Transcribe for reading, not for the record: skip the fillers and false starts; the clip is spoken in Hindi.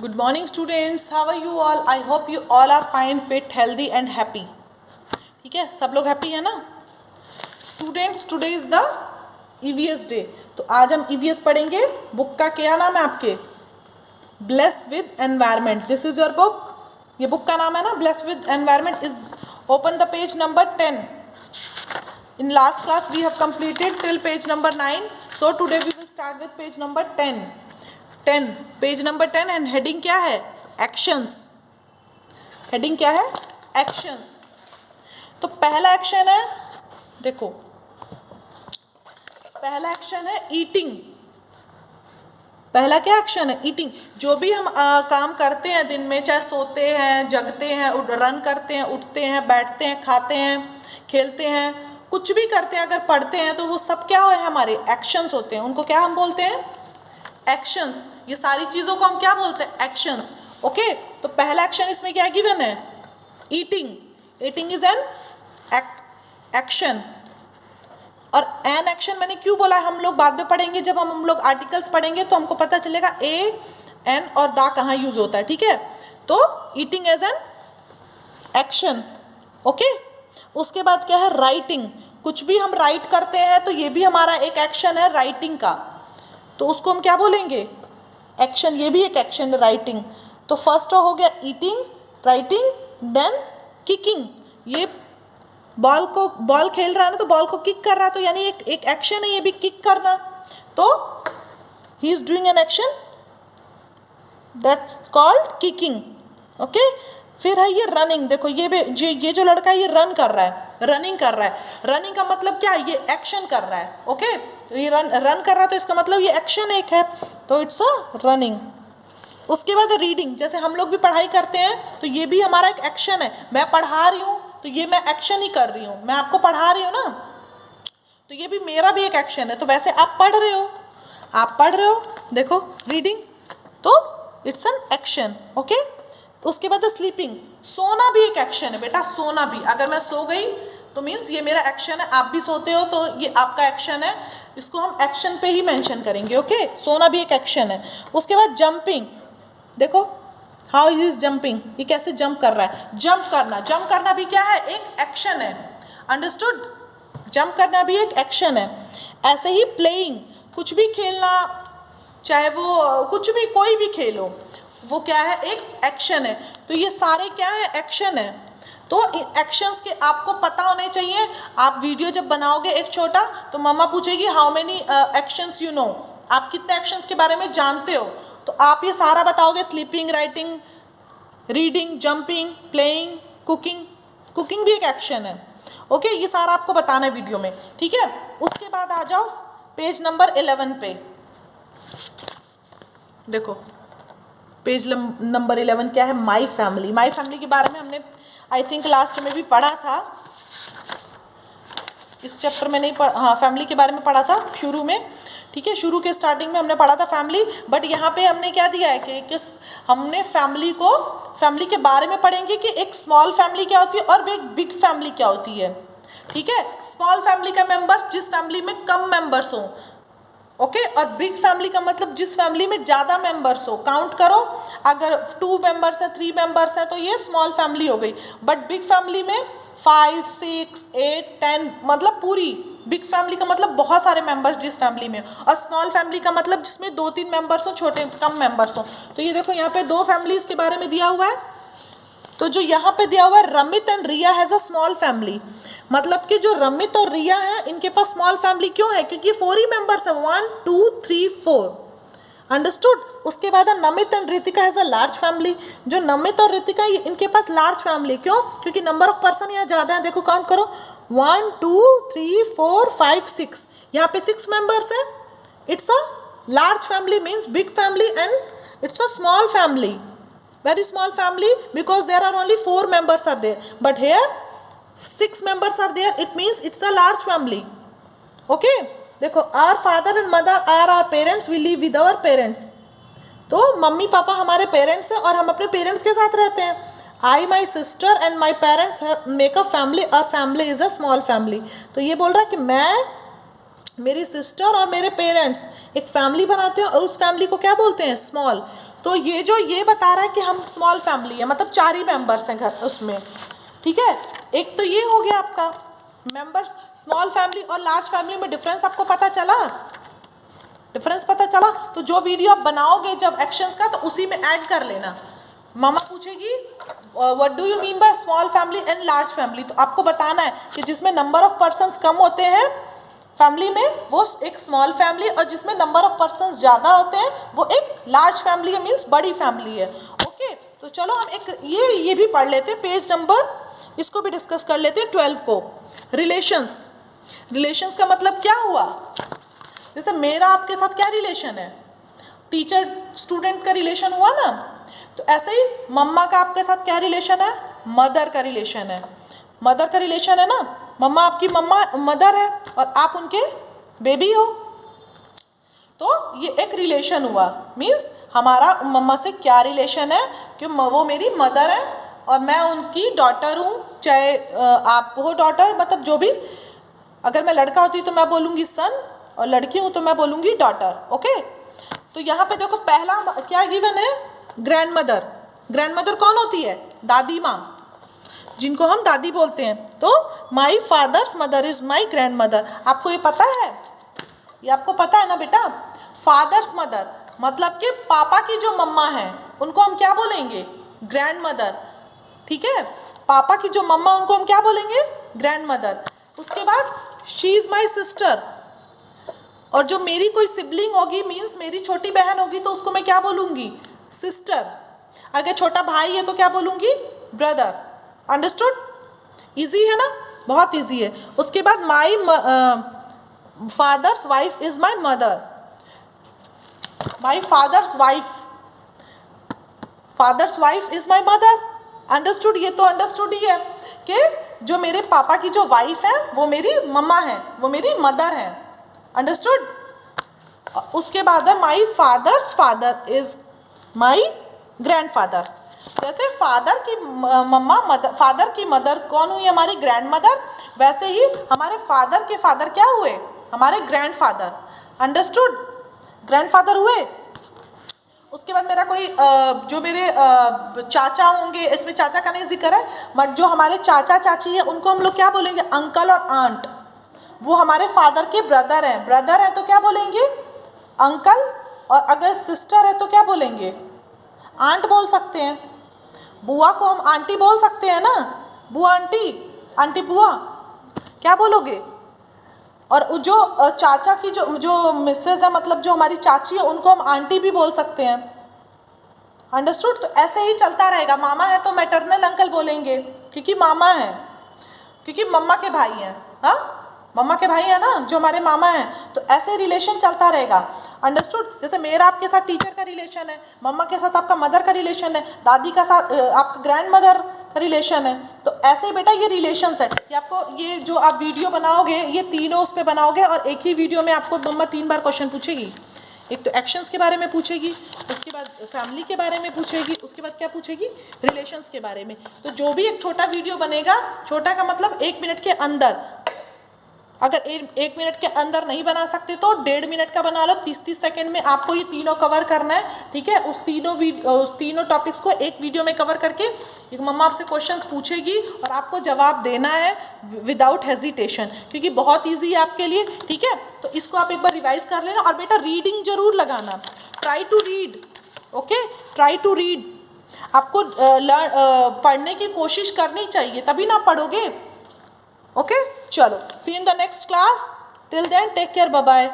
Good morning students, how are you all? I hope you all are fine, fit, healthy and happy. ठीक है, सब लोग हैप्पी है ना students? Today is the EVS day. तो आज हम ईवीएस पढ़ेंगे। बुक का क्या नाम है आपके? Bless with environment. This is your book. ये बुक का नाम है ना, bless with environment. Is open the page number 10। In last class we have completed till page number 9. So today we will start with page number 10. Page number 10 and heading क्या है? एक्शंस। हेडिंग क्या है? एक्शंस। तो पहला एक्शन है, देखो पहला एक्शन है ईटिंग। पहला क्या एक्शन है? ईटिंग। जो भी हम काम करते हैं दिन में, चाहे सोते हैं, जगते हैं, रन करते हैं, उठते हैं, बैठते हैं, खाते हैं, खेलते हैं, कुछ भी करते हैं, अगर पढ़ते हैं तो वो सब क्या है? हमारे एक्शंस होते हैं। उनको क्या हम बोलते हैं? एक्शंस। ये सारी चीजों को हम क्या बोलते हैं? एक्शंस। ओके, तो पहला एक्शन इसमें क्या गिवन है? Eating. Eating is an action. और एन एक्शन मैंने क्यों बोला? हम लोग बाद में पढ़ेंगे, जब हम लोग आर्टिकल्स पढ़ेंगे तो हमको पता चलेगा ए एन और दा कहाँ यूज होता है। ठीक है, तो eating as an action. Okay, उसके बाद क्या है? राइटिंग। कुछ भी हम राइट करते हैं तो ये भी हमारा एक एक्शन है राइटिंग का, तो उसको हम क्या बोलेंगे? एक्शन। ये भी एक एक्शन है राइटिंग। तो फर्स्ट हो गया ईटिंग, राइटिंग, देन किकिंग। ये बॉल खेल रहा है ना, तो बॉल को किक कर रहा है, तो यानी एक एक्शन है ये भी, किक करना। तो he is doing an action that's called kicking. Okay, फिर है ये रनिंग। देखो ये जो लड़का है ये रन कर रहा है, रनिंग कर रहा है। रनिंग का मतलब क्या? ये एक्शन कर रहा है। ओके, तो ये रन कर रहा है, तो इसका मतलब ये एक्शन एक है, तो इट्स अ रनिंग। उसके बाद रीडिंग। जैसे हम लोग भी पढ़ाई करते हैं तो ये भी हमारा एक एक्शन है। मैं पढ़ा रही हूँ तो ये मैं एक्शन ही कर रही हूँ। मैं आपको पढ़ा रही हूँ ना, तो ये भी मेरा भी एक एक्शन है। तो वैसे आप पढ़ रहे हो, देखो रीडिंग, तो इट्स एन एक्शन। ओके, उसके बाद स्लीपिंग। सोना भी एक एक्शन है बेटा, सोना भी। अगर मैं सो गई तो मीन्स ये मेरा एक्शन है। आप भी सोते हो तो ये आपका एक्शन है। इसको हम एक्शन पे ही मेंशन करेंगे। ओके, सोना भी एक एक्शन है। उसके बाद जंपिंग। देखो हाउ इज जंपिंग, ये कैसे जंप कर रहा है? जंप करना भी क्या है? एक एक्शन है। अंडरस्टूड? जंप करना भी एक एक्शन है। ऐसे ही प्लेइंग, कुछ भी खेलना, चाहे वो कुछ भी, कोई भी खेलो, वो क्या है? एक एक्शन है। तो ये सारे क्या है? एक्शन है। तो एक्शंस के आपको पता होने चाहिए। आप वीडियो जब बनाओगे एक छोटा, तो मम्मा पूछेगी how many actions you know, आप कितने एक्शंस के बारे में जानते हो, तो आप ये सारा बताओगे। Sleeping, writing, reading, jumping, playing, cooking भी एक एक्शन है। ओके, ये सारा आपको बताना है वीडियो में। ठीक है, उसके बाद आ जाओ पेज नंबर 11 पे। देखो पेज नंबर 11 क्या है? My family. माई फैमिली के बारे में हमने आई थिंक लास्ट में भी पढ़ा था। इस चैप्टर में नहीं पढ़ा, हाँ फैमिली के बारे में पढ़ा था शुरू में। ठीक है, शुरू के स्टार्टिंग में हमने पढ़ा था फैमिली। बट यहाँ पे हमने क्या दिया है कि हमने फैमिली के बारे में पढ़ेंगे कि एक स्मॉल फैमिली क्या होती है और एक बिग फैमिली क्या होती है। ठीक है, स्मॉल फैमिली का मेंबर जिस फैमिली में कम मेंबर्स हो। ओके, और बिग फैमिली का मतलब जिस फैमिली में ज़्यादा मेंबर्स हो। काउंट करो, अगर 2 मेंबर्स हैं, 3 मेंबर्स हैं, तो ये स्मॉल फैमिली हो गई। बट बिग फैमिली में 5, 6, 8, 10, मतलब पूरी। बिग फैमिली का मतलब बहुत सारे मेंबर्स जिस फैमिली में, और स्मॉल फैमिली का मतलब जिसमें 2-3 मेंबर्स हो, छोटे कम मेंबर्स हो। तो ये देखो यहाँ पे 2 फैमिलीज के बारे में दिया हुआ है। तो जो यहाँ पे दिया हुआ है, Ramit and Riya has a small family, मतलब कि जो रमित और रिया है इनके पास स्मॉल फैमिली क्यों है? क्योंकि 4 ही मेंबर्स है, 1 2 3 4। अंडरस्टूड? उसके बाद Namit and Ritika has a large family. जो नमित और रितिका इनके पास लार्ज फैमिली क्यों? क्योंकि नंबर ऑफ पर्सन यहाँ ज़्यादा है। देखो काउंट करो, 1 2 3 4 5 6, यहाँ पे 6 मेंबर्स है। It's a large family means big family, and it's a small family, very small family, because there are only 4 members are there, but here 6 members are there, it means it's a large family. Okay, देखो our father and mother are our parents, we live with our parents. तो मम्मी पापा हमारे पेरेंट्स हैं और हम अपने पेरेंट्स के साथ रहते हैं। I, my sister and my parents make a family, our family is a small family. तो ये बोल रहा है कि मैं, मेरी सिस्टर और मेरे पेरेंट्स एक फैमिली बनाते हैं और उस फैमिली को क्या बोलते हैं, स्मॉल। तो ये जो ये बता रहा है कि हम स्मॉल फैमिली है, मतलब 4 ही मेंबर्स हैं घर उसमें, ठीक है। एक तो ये हो गया आपका मेंबर्स। स्मॉल फैमिली और लार्ज फैमिली में डिफरेंस आपको पता चला, डिफरेंस पता चला। तो जो वीडियो आप बनाओगे जब एक्शंस का, तो उसी में ऐड कर लेना। मामा पूछेगी what do you mean by small family and large family, तो आपको बताना है कि जिसमें नंबर ऑफ पर्सन्स कम होते हैं फैमिली में वो एक स्मॉल फैमिली, और जिसमें नंबर ऑफ पर्सन्स ज़्यादा होते हैं वो एक लार्ज फैमिली है, मीन्स बड़ी फैमिली है। ओके, तो चलो हम एक ये भी पढ़ लेते हैं, पेज नंबर, इसको भी डिस्कस कर लेते हैं 12 को। रिलेशंस। रिलेशंस का मतलब क्या हुआ, जैसे मेरा आपके साथ क्या रिलेशन है, टीचर स्टूडेंट का रिलेशन हुआ ना, तो ऐसे ही मम्मा का आपके साथ क्या रिलेशन है, मदर का रिलेशन है। मदर का रिलेशन है ना, मम्मा आपकी मदर है और आप उनके बेबी हो, तो ये एक रिलेशन हुआ। मीन्स हमारा मम्मा से क्या रिलेशन है कि वो मेरी मदर है और मैं उनकी डॉटर हूँ, चाहे आप हो डॉटर, मतलब जो भी। अगर मैं लड़का होती तो मैं बोलूँगी सन, और लड़की हूँ तो मैं बोलूँगी डॉटर। ओके, तो यहाँ पे देखो पहला क्या गिवन है, ग्रैंड मदर। ग्रैंड मदर कौन होती है, दादी माँ, जिनको हम दादी बोलते हैं। तो my father's mother is my grand mother. आपको ये पता है, ये आपको पता है ना बेटा। फादर्स मदर मतलब कि पापा की जो मम्मा है उनको हम क्या बोलेंगे, ग्रैंड मदर, ठीक है। पापा की जो मम्मा उनको हम क्या बोलेंगे, ग्रैंड मदर। उसके बाद शी इज़ माई सिस्टर, और जो मेरी कोई सिबलिंग होगी, मीन्स मेरी छोटी बहन होगी, तो उसको मैं क्या बोलूँगी, सिस्टर। अगर छोटा भाई है तो क्या बोलूँगी, ब्रदर। अंडरस्टूड, इजी है ना, बहुत इजी है। उसके बाद my father's wife is my mother, my father's wife is my mother. Understood, ये तो अंडरस्टूड ही है कि जो मेरे पापा की जो वाइफ है वो मेरी मम्मा है, वो मेरी मदर है। अंडरस्टूड। उसके बाद है my father's father is my grandfather. जैसे फादर की मम्मा मदर, फादर की मदर कौन हुई, हमारी ग्रैंड मदर, वैसे ही हमारे फादर के फादर क्या हुए, हमारे ग्रैंडफादर। अंडरस्टूड, ग्रैंडफादर हुए। उसके बाद मेरा कोई जो मेरे चाचा होंगे, इसमें चाचा का नहीं जिक्र है, बट जो हमारे चाचा चाची है उनको हम लोग क्या बोलेंगे, अंकल और आंट। वो हमारे फादर के ब्रदर हैं, ब्रदर हैं तो क्या बोलेंगे, अंकल। और अगर सिस्टर है तो क्या बोलेंगे, आंट बोल सकते हैं। बुआ को हम आंटी बोल सकते हैं ना, बुआ आंटी, आंटी बुआ, क्या बोलोगे। और जो चाचा की जो मिसेज है, मतलब जो हमारी चाची है, उनको हम आंटी भी बोल सकते हैं। अंडरस्टूड। तो ऐसे ही चलता रहेगा। मामा है तो मैटरनल अंकल बोलेंगे क्योंकि मामा है, क्योंकि मम्मा के भाई हैं। हाँ, मम्मा के भाई है ना जो हमारे मामा हैं, तो ऐसे रिलेशन चलता रहेगा। अंडरस्टूड। जैसे मेरा आपके साथ टीचर का रिलेशन है, मम्मा के साथ आपका मदर का रिलेशन है, दादी का साथ आपका ग्रैंड मदर का रिलेशन है। तो ऐसे ही बेटा ये रिलेशंस है। ये आपको, ये जो आप वीडियो बनाओगे ये तीनों उस पर बनाओगे, और एक ही वीडियो में आपको मम्मा 3 बार क्वेश्चन पूछेगी। एक तो एक्शंस के बारे में पूछेगी, उसके बाद फैमिली के बारे में पूछेगी, उसके बाद क्या पूछेगी, रिलेशंस के बारे में। तो जो भी एक छोटा वीडियो बनेगा, छोटा का मतलब 1 मिनट के अंदर, अगर 1 मिनट के अंदर नहीं बना सकते तो 1.5 मिनट का बना लो। 30-30 सेकंड में आपको ये तीनों कवर करना है, ठीक है। उस तीनों टॉपिक्स को एक वीडियो में कवर करके एक मम्मा आपसे क्वेश्चंस पूछेगी और आपको जवाब देना है विदाउट हेजिटेशन, क्योंकि बहुत ईजी है आपके लिए, ठीक है। तो इसको आप एक बार रिवाइज कर लेना। और बेटा रीडिंग जरूर लगाना, try to read, okay, try to read. आपको पढ़ने की कोशिश करनी चाहिए, तभी ना पढ़ोगे। ओके, चलो, see in the next class. Till then take care, bye bye.